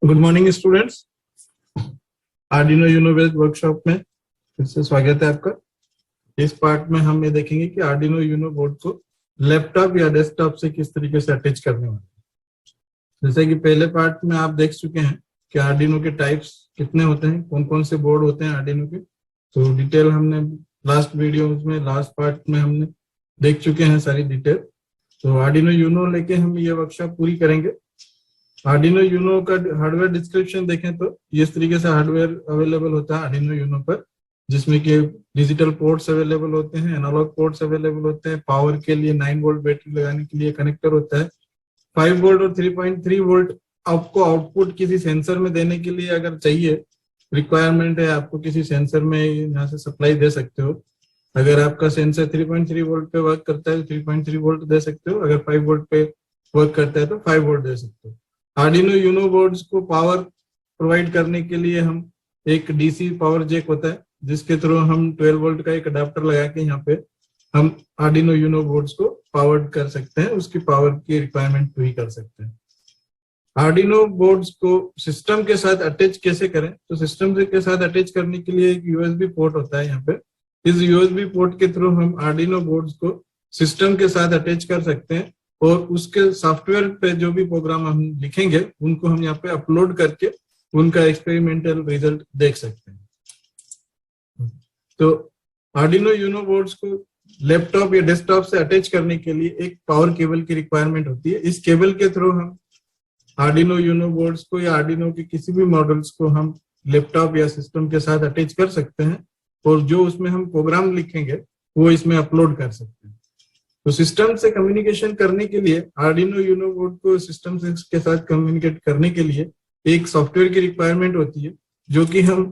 Good morning students. Arduino Uno based workshop में फिर से स्वागत है आपका। इस पार्ट में हम ये देखेंगे कि आर्डिनो यूनो बोर्ड को लैपटॉप या डेस्कटॉप से किस तरीके से अटैच करने वाले हैं। जैसे कि पहले पार्ट में आप देख चुके हैं कि आर्डिनो के टाइप्स कितने होते हैं, कौन कौन से बोर्ड होते हैं आर्डिनो के। तो डिटेल हमने लास्ट वीडियो में, लास्ट पार्ट में हमने देख चुके हैं सारी डिटेल। तो आर्डिनो यूनो लेके हम ये वर्कशॉप पूरी करेंगे। आर्डिनो यूनो का हार्डवेयर डिस्क्रिप्शन देखें तो इस तरीके से हार्डवेयर अवेलेबल होता है आर्डिनो यूनो पर, जिसमें कि डिजिटल पोर्ट्स अवेलेबल होते हैं, एनालॉग पोर्ट्स अवेलेबल होते हैं, पावर के लिए 9 वोल्ट बैटरी लगाने के लिए कनेक्टर होता है, 5 वोल्ट और 3.3 वोल्ट आपको आउटपुट किसी सेंसर में देने के लिए अगर चाहिए, रिक्वायरमेंट है आपको किसी सेंसर में यहाँ से सप्लाई दे सकते हो। अगर आपका सेंसर 3.3 वोल्ट पे वर्क करता है तो 3.3 वोल्ट दे सकते हो, अगर 5 वोल्ट पे वर्क करता है तो 5 वोल्ट दे सकते हो। आर्डिनो यूनो बोर्ड्स को पावर प्रोवाइड करने के लिए हम एक डीसी पावर जैक होता है जिसके थ्रू हम 12 वोल्ट का एक अडाप्टर लगा के यहाँ पे हम आर्डिनो यूनो बोर्ड्स को पावर्ड कर सकते हैं, उसकी पावर की रिक्वायरमेंट पूरी कर सकते हैं। आर्डिनो बोर्ड्स को सिस्टम के साथ अटैच कैसे करें, तो सिस्टम के साथ अटैच करने के लिए एक यूएसबी पोर्ट होता है यहाँ पे। इस यूएसबी पोर्ट के थ्रू हम आर्डिनो बोर्ड्स को सिस्टम के साथ अटैच कर सकते हैं और उसके सॉफ्टवेयर पे जो भी प्रोग्राम हम लिखेंगे उनको हम यहाँ पे अपलोड करके उनका एक्सपेरिमेंटल रिजल्ट देख सकते हैं। तो आर्डिनो यूनो बोर्ड्स को लैपटॉप या डेस्कटॉप से अटैच करने के लिए एक पावर केबल की रिक्वायरमेंट होती है। इस केबल के थ्रू हम आर्डिनो यूनो बोर्ड्स को या आर्डिनो के किसी भी मॉडल्स को हम लैपटॉप या सिस्टम के साथ अटैच कर सकते हैं और जो उसमें हम प्रोग्राम लिखेंगे वो इसमें अपलोड कर सकते हैं। तो सिस्टम से कम्युनिकेशन करने के लिए आर्डिनो यूनो बोर्ड को सिस्टम के साथ कम्युनिकेट करने के लिए एक सॉफ्टवेयर की रिक्वायरमेंट होती है जो कि हम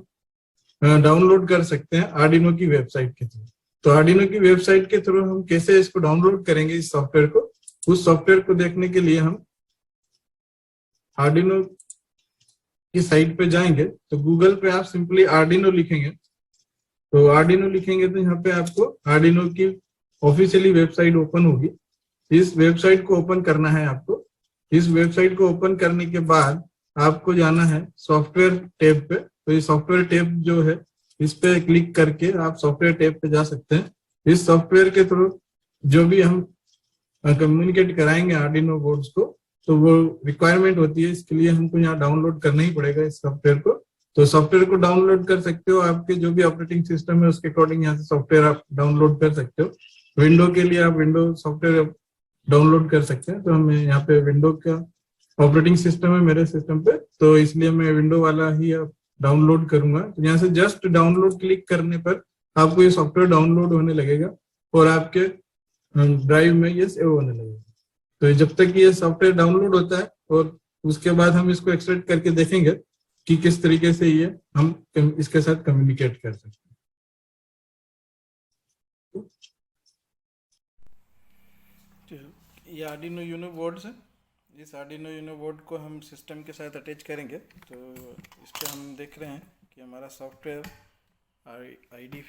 डाउनलोड कर सकते हैं आर्डिनो की वेबसाइट के थ्रू। तो आर्डिनो की वेबसाइट के थ्रू हम कैसे इसको डाउनलोड करेंगे इस सॉफ्टवेयर को, उस सॉफ्टवेयर को देखने के लिए हम आर्डिनो की साइट पे जाएंगे। तो गूगल पे आप सिंपली आर्डिनो लिखेंगे, तो आर्डिनो लिखेंगे तो यहाँ पे आपको आर्डिनो की ऑफिशियली वेबसाइट ओपन होगी। इस वेबसाइट को ओपन करना है आपको। इस वेबसाइट को ओपन करने के बाद आपको जाना है सॉफ्टवेयर टैब पे। तो ये सॉफ्टवेयर टैब जो है इस पे क्लिक करके आप सॉफ्टवेयर टैब पे जा सकते हैं। इस सॉफ्टवेयर के थ्रू जो भी हम कम्युनिकेट कराएंगे आर्डिनो बोर्ड्स को, तो वो रिक्वायरमेंट होती है, इसके लिए हमको यहाँ डाउनलोड करना ही पड़ेगा इस सॉफ्टवेयर को। तो सॉफ्टवेयर को डाउनलोड कर सकते हो, आपके जो भी ऑपरेटिंग सिस्टम है उसके अकॉर्डिंग यहाँ से सॉफ्टवेयर आप डाउनलोड कर सकते हो। विंडो के लिए आप विंडो सॉफ्टवेयर डाउनलोड कर सकते हैं। तो हमें यहाँ पे विंडो का ऑपरेटिंग सिस्टम है मेरे सिस्टम पे, तो इसलिए मैं विंडो वाला ही डाउनलोड करूंगा। तो यहाँ से जस्ट डाउनलोड क्लिक करने पर आपको ये सॉफ्टवेयर डाउनलोड होने लगेगा और आपके ड्राइव में ये सेव होने लगेगा। तो जब तक ये सॉफ्टवेयर डाउनलोड होता है और उसके बाद हम इसको एक्सट्रैक्ट करके देखेंगे कि किस तरीके से ये हम इसके साथ कम्युनिकेट कर सकते हैं। ये आर्डिनो यूनो बोर्ड्स है। इस आर्डिनो यूनो बोर्ड को हम सिस्टम के साथ अटैच करेंगे। तो इस पर हम देख रहे हैं कि हमारा सॉफ्टवेयर आईडी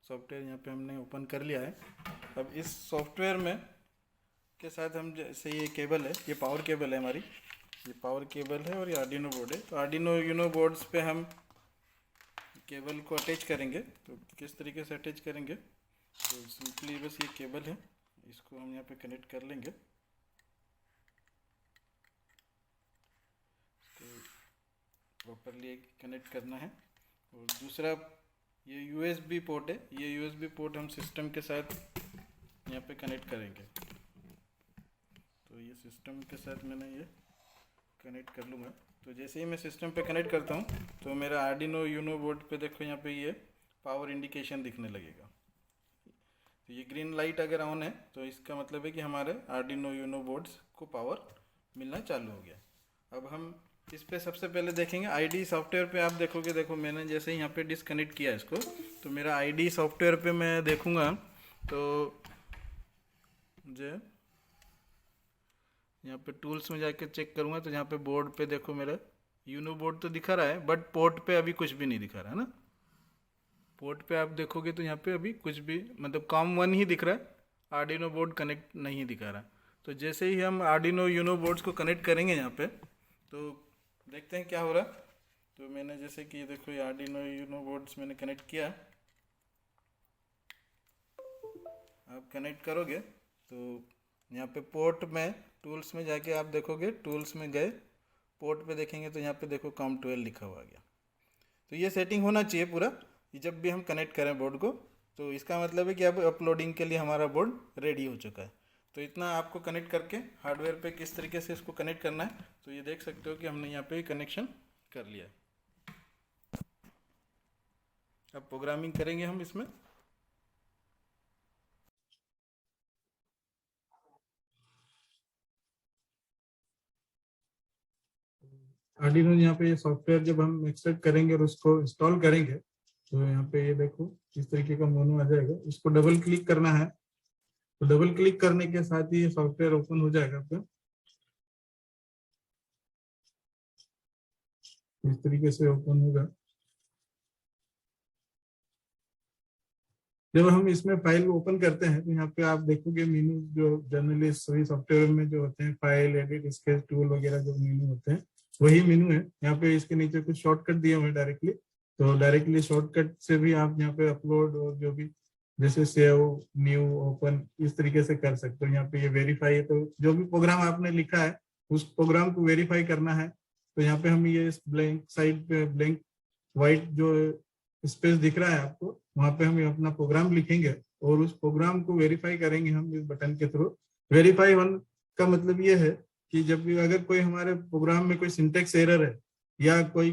सॉफ्टवेयर यहाँ पे हमने ओपन कर लिया है। अब इस सॉफ्टवेयर में के साथ हम जैसे ये केबल है, ये पावर केबल है हमारी, ये पावर केबल है और ये आर्डिनो बोर्ड है। तो आर्डिनो यूनो बोर्ड्स पे हम केबल को अटैच करेंगे। तो किस तरीके से अटैच करेंगे, तो सिंपली बस ये केबल है, इसको हम यहाँ पे कनेक्ट कर लेंगे। तो प्रॉपरली कनेक्ट करना है। और दूसरा ये यूएसबी पोर्ट है, ये यूएसबी पोर्ट हम सिस्टम के साथ यहाँ पे कनेक्ट करेंगे। तो ये सिस्टम के साथ मैंने ये कनेक्ट कर लूँगा। तो जैसे ही मैं सिस्टम पे कनेक्ट करता हूँ तो मेरा आर्डिनो यूनो बोर्ड पे देखो यहाँ पे ये पावर इंडिकेशन दिखने लगेगा। तो ये ग्रीन लाइट अगर ऑन है तो इसका मतलब है कि हमारे आर्डिनो यूनो बोर्ड्स को पावर मिलना चालू हो गया। अब हम इस पे सबसे पहले देखेंगे आईडी सॉफ्टवेयर पे। आप देखोगे, देखो मैंने जैसे ही यहाँ पे डिसकनेक्ट किया इसको, तो मेरा आईडी सॉफ्टवेयर पे मैं देखूँगा तो जो यहाँ पे टूल्स में जाके चेक करूँगा तो यहाँ पे बोर्ड पे देखो मेरा यूनो बोर्ड तो दिखा रहा है, बट पोर्ट पे अभी कुछ भी नहीं दिखा रहा है ना। पोर्ट पे आप देखोगे तो यहाँ पे अभी कुछ भी, मतलब COM1 ही दिख रहा है, आर्डिनो बोर्ड कनेक्ट नहीं दिखा रहा। तो जैसे ही हम आर्डिनो यूनो बोर्ड्स को कनेक्ट करेंगे यहाँ पे, तो देखते हैं क्या हो रहा है। तो मैंने जैसे कि देखो ये आर्डिनो यूनो बोर्ड्स मैंने कनेक्ट किया। आप कनेक्ट करोगे तो यहाँ पे पोर्ट में टूल्स में जाके आप देखोगे, टूल्स में गए पोर्ट पे देखेंगे तो यहाँ पे देखो COM12 लिखा हुआ गया। तो ये सेटिंग होना चाहिए पूरा, कि जब भी हम कनेक्ट करें बोर्ड को तो इसका मतलब है कि अब अपलोडिंग के लिए हमारा बोर्ड रेडी हो चुका है। तो इतना आपको कनेक्ट करके हार्डवेयर पे किस तरीके से इसको कनेक्ट करना है तो ये देख सकते हो कि हमने यहाँ पे कनेक्शन कर लिया है। अब प्रोग्रामिंग करेंगे हम इसमें। आर्डिनो यहाँ पे ये सॉफ्टवेयर जब हम एक्सट्रैक्ट करेंगे और उसको इंस्टॉल करेंगे तो यहाँ पे ये देखो इस तरीके का मोनो आ जाएगा। इसको डबल क्लिक करना है, तो डबल क्लिक करने के साथ ही ये सॉफ्टवेयर ओपन हो जाएगा आपका। इस तरीके से ओपन होगा। जब हम इसमें फाइल ओपन करते हैं तो यहाँ पे आप देखोगे मेनू जो जनरली सभी सॉफ्टवेयर में जो होते हैं, फाइल, एडिट, स्केच, टूल वगैरह जो मेनू होते हैं वही मेनू है। यहाँ पे इसके नीचे कुछ शॉर्टकट दिए हुए हैं डायरेक्टली, तो डायरेक्टली शॉर्टकट से भी आप यहाँ पे अपलोड और जो भी जैसे सेव, न्यू, ओपन इस तरीके से कर सकते हो। यहाँ पे ये वेरीफाई है, तो जो भी प्रोग्राम आपने लिखा है उस प्रोग्राम को वेरीफाई करना है। तो यहाँ पे हम ये ब्लैंक साइड पे ब्लैंक व्हाइट जो स्पेस दिख रहा है आपको, वहां पे हम अपना प्रोग्राम लिखेंगे और उस प्रोग्राम को वेरीफाई करेंगे हम इस बटन के थ्रू। वेरीफाई वन का मतलब ये है कि जब भी अगर कोई हमारे प्रोग्राम में कोई सिंटेक्स एरर है या कोई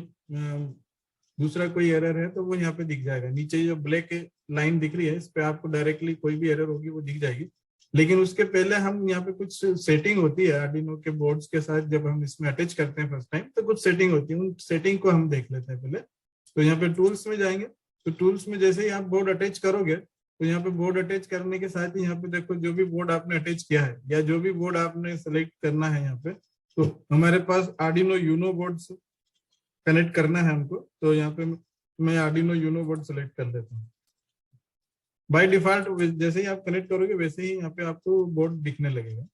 दूसरा कोई एरर है तो वो यहाँ पे दिख जाएगा। नीचे जो ब्लैक लाइन दिख रही है इस पे आपको डायरेक्टली कोई भी एरर होगी वो दिख जाएगी। लेकिन उसके पहले हम यहाँ पे कुछ सेटिंग होती है आर्डिनो के बोर्ड्स के साथ, जब हम इसमें अटैच करते हैं फर्स्ट टाइम तो कुछ सेटिंग होती है, उन सेटिंग को हम देख लेते हैं पहले। तो यहाँ पे टूल्स में जाएंगे, तो टूल्स में जैसे ही आप बोर्ड अटैच करोगे तो यहाँ पे बोर्ड अटैच करने के साथ ही यहाँ पे देखो जो भी बोर्ड आपने अटैच किया है या जो भी बोर्ड आपने सेलेक्ट करना है यहाँ पे, तो हमारे पास आर्डिनो यूनो बोर्ड कनेक्ट करना है हमको। तो यहाँ पे मैं आर्डिनो यूनो बोर्ड सेलेक्ट कर लेता हूँ। बाय डिफॉल्ट जैसे ही आप कनेक्ट करोगे वैसे ही यहाँ पे आपको बोर्ड दिखने लगेगा।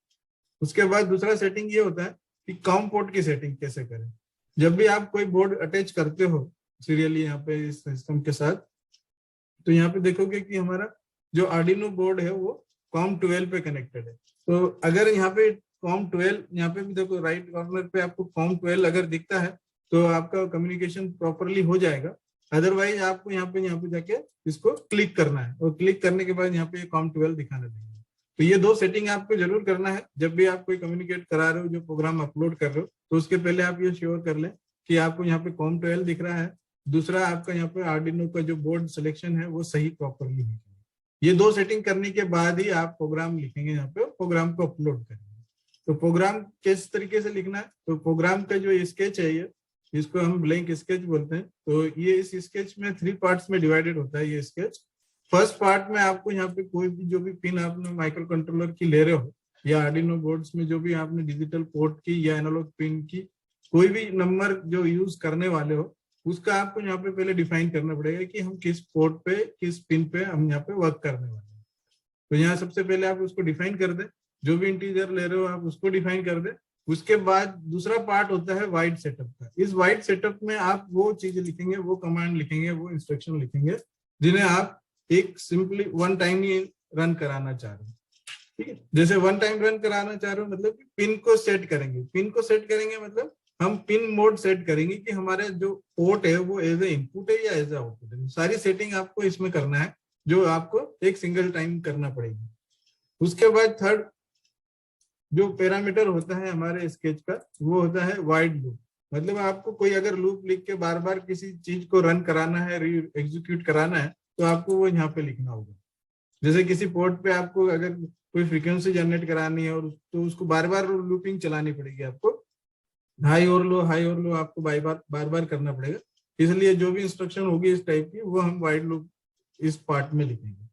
उसके बाद दूसरा सेटिंग ये होता है कि कॉम पोर्ट की सेटिंग कैसे करें। जब भी आप कोई बोर्ड अटैच करते हो सीरियली यहाँ पे इस सिस्टम के साथ, तो यहाँ पे देखोगे कि हमारा जो आर्डिनो बोर्ड है वो COM12 पे कनेक्टेड है। तो अगर यहाँ पे COM12 यहाँ पे भी देखो राइट कॉर्नर पे आपको COM12 अगर दिखता है तो आपका कम्युनिकेशन प्रॉपरली हो जाएगा। अदरवाइज आपको यहाँ पे जाके इसको क्लिक करना है और क्लिक करने के बाद यहाँ पे COM12 दिखाना चाहिए। तो ये दो सेटिंग आपको जरूर करना है जब भी आप कोई कम्युनिकेट करा रहे हो, जो प्रोग्राम अपलोड कर रहे हो, तो उसके पहले आप ये श्योर कर लें कि आपको यहाँ पे COM12 दिख रहा है। दूसरा आपका यहाँ पे आर्डिनो का जो बोर्ड सिलेक्शन है वो सही प्रॉपरली है। ये दो सेटिंग करने के बाद ही आप प्रोग्राम लिखेंगे यहाँ पे, प्रोग्राम को अपलोड करेंगे। तो प्रोग्राम किस तरीके से लिखना है, तो प्रोग्राम का जो स्केच है ये, इसको हम ब्लैंक स्केच बोलते हैं। तो ये इस स्केच में 3 पार्ट्स में डिवाइडेड होता है ये स्केच। फर्स्ट पार्ट में आपको यहाँ पे कोई भी जो भी पिन आपने माइक्रो कंट्रोलर की ले रहे हो या आर्डिनो बोर्ड्स में जो भी आपने डिजिटल पोर्ट की या एनालॉग पिन की कोई भी नंबर जो यूज करने वाले हो, उसका आपको यहाँ पे पहले डिफाइन करना पड़ेगा कि हम किस पोर्ट पे किस पिन पे हम यहाँ पे वर्क करने वाले हैं। तो यहाँ सबसे पहले आप उसको डिफाइन कर दे, जो भी इंटीजर ले रहे हो आप उसको डिफाइन कर दे। उसके बाद दूसरा पार्ट होता है वाइड सेटअप का। इस वाइड सेटअप में आप वो चीजें लिखेंगे, वो कमांड लिखेंगे, वो इंस्ट्रक्शन लिखेंगे जिन्हें आप एक सिंपली वन टाइम ही रन कराना चाह रहे हो। ठीक है, जैसे वन टाइम रन कराना चाह रहे हो मतलब पिन को सेट करेंगे। पिन को सेट करेंगे मतलब हम पिन मोड सेट करेंगे कि हमारे जो पोर्ट है वो एज ए इनपुट है या एज ए आउटपुट है। सारी सेटिंग आपको इसमें करना है जो आपको एक सिंगल टाइम करना पड़ेगी। उसके बाद थर्ड जो पैरामीटर होता है हमारे स्केच का वो होता है वाइड लूप। मतलब आपको कोई अगर लूप लिख के बार बार किसी चीज को रन कराना है, री एग्जीक्यूट कराना है, तो आपको वो यहाँ पे लिखना होगा। जैसे किसी पोर्ट पे आपको अगर कोई फ्रीक्वेंसी जनरेट करानी है और तो उसको बार बार लूपिंग चलानी पड़ेगी आपको, हाई और लो आपको बार बार करना पड़ेगा। इसलिए जो भी इंस्ट्रक्शन होगी इस टाइप की वो हम वाइड लूप इस पार्ट में लिखेंगे।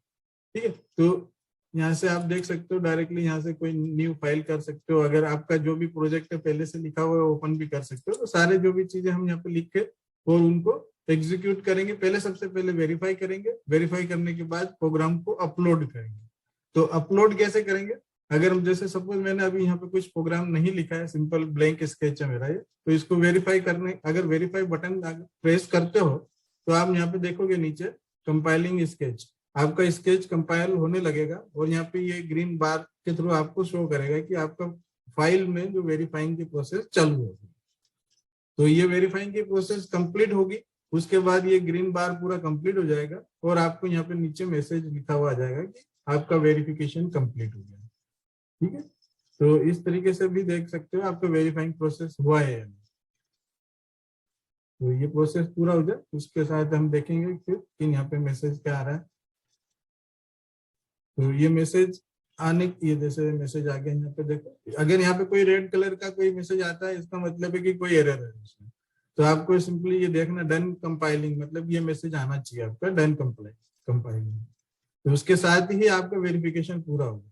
ठीक है, तो यहाँ से आप देख सकते हो डायरेक्टली यहाँ से कोई न्यू फाइल कर सकते हो। अगर आपका जो भी प्रोजेक्ट है पहले से लिखा हुआ है ओपन भी कर सकते हो। तो सारे जो भी चीजें हम यहाँ पे लिख के और उनको एग्जीक्यूट करेंगे। पहले सबसे पहले वेरीफाई करेंगे, वेरीफाई करने के बाद प्रोग्राम को अपलोड करेंगे। तो अपलोड कैसे करेंगे, अगर जैसे सपोज मैंने अभी यहाँ पे कुछ प्रोग्राम नहीं लिखा है, सिंपल ब्लैंक स्केच है मेरा ये, तो इसको वेरीफाई करने, अगर वेरीफाई बटन प्रेस करते हो तो आप यहाँ पे देखोगे नीचे कंपाइलिंग स्केच, आपका स्केच कंपाइल होने लगेगा और यहाँ पे ये ग्रीन बार के थ्रू आपको शो करेगा कि आपका फाइल में जो वेरीफाइंग की प्रोसेस चालू होगी। तो ये वेरीफाइंग की प्रोसेस कंप्लीट होगी, उसके बाद ये ग्रीन बार पूरा कंप्लीट हो जाएगा और आपको यहाँ पे नीचे मैसेज लिखा हुआ आ जाएगा कि आपका वेरिफिकेशन कंप्लीट हो गया। ठीक है, तो इस तरीके से भी देख सकते हो आपका वेरीफाइंग प्रोसेस हुआ है या नहीं। तो ये प्रोसेस पूरा हो जाए उसके साथ हम देखेंगे फिर कि यहाँ पे मैसेज क्या आ रहा है। तो ये मैसेज आने, ये जैसे मैसेज आ गया यहाँ पे देखो, अगर यहाँ पे कोई रेड कलर का कोई मैसेज आता है इसका मतलब है कि कोई एरर है इसमें। तो आपको सिंपली ये देखना डन कंपाइलिंग, मतलब ये मैसेज आना चाहिए आपका डन कंपाइलिंग। तो उसके साथ ही आपका वेरिफिकेशन पूरा होगा।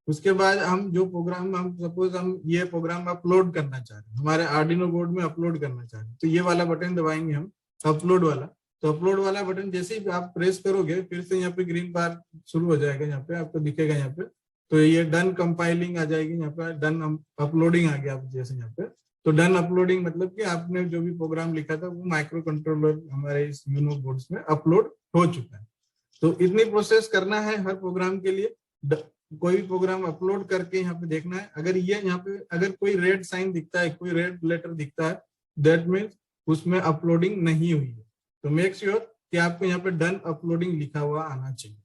उसके बाद हम जो प्रोग्राम, हम सपोज हम ये प्रोग्राम अपलोड करना चाह रहे हैं, हमारे आर्डिनो बोर्ड में अपलोड करना चाह रहे हैं, तो ये वाला बटन दबाएंगे हम, अपलोड वाला। तो अपलोड वाला बटन जैसे ही आप प्रेस करोगे फिर से यहाँ पे ग्रीन बार शुरू हो जाएगा, यहाँ पे आपको दिखेगा यहाँ पे। तो ये डन कंपाइलिंग आ जाएगी, यहाँ पे डन अपलोडिंग आ गया जैसे यहाँ पे। तो डन अपलोडिंग मतलब कि आपने जो भी प्रोग्राम लिखा था वो माइक्रो कंट्रोलर हमारे इस यूनो बोर्ड्स में अपलोड हो चुका है। तो इतनी प्रोसेस करना है हर प्रोग्राम के लिए। कोई भी प्रोग्राम अपलोड करके यहाँ पे देखना है, अगर ये यहाँ पे अगर कोई रेड साइन दिखता है, कोई रेड लेटर दिखता है, दैट मीन्स उसमें अपलोडिंग नहीं हुई है। तो मेक श्योर कि आपको यहाँ पे डन अपलोडिंग लिखा हुआ आना चाहिए।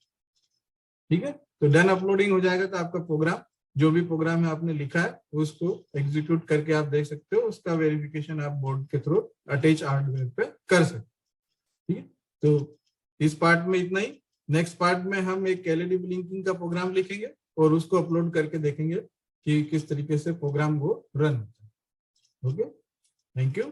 ठीक है, तो डन अपलोडिंग हो जाएगा तो आपका प्रोग्राम, जो भी प्रोग्राम है आपने लिखा है उसको एग्जीक्यूट करके आप देख सकते हो, उसका वेरिफिकेशन आप बोर्ड के थ्रू अटैच हार्डवेयर पे कर सकते हो। ठीक है, तो इस पार्ट में इतना ही। नेक्स्ट पार्ट में हम एक एलईडी ब्लिंकिंग का प्रोग्राम लिखेंगे और उसको अपलोड करके देखेंगे कि किस तरीके से प्रोग्राम वो रन होता है। Okay, thank you.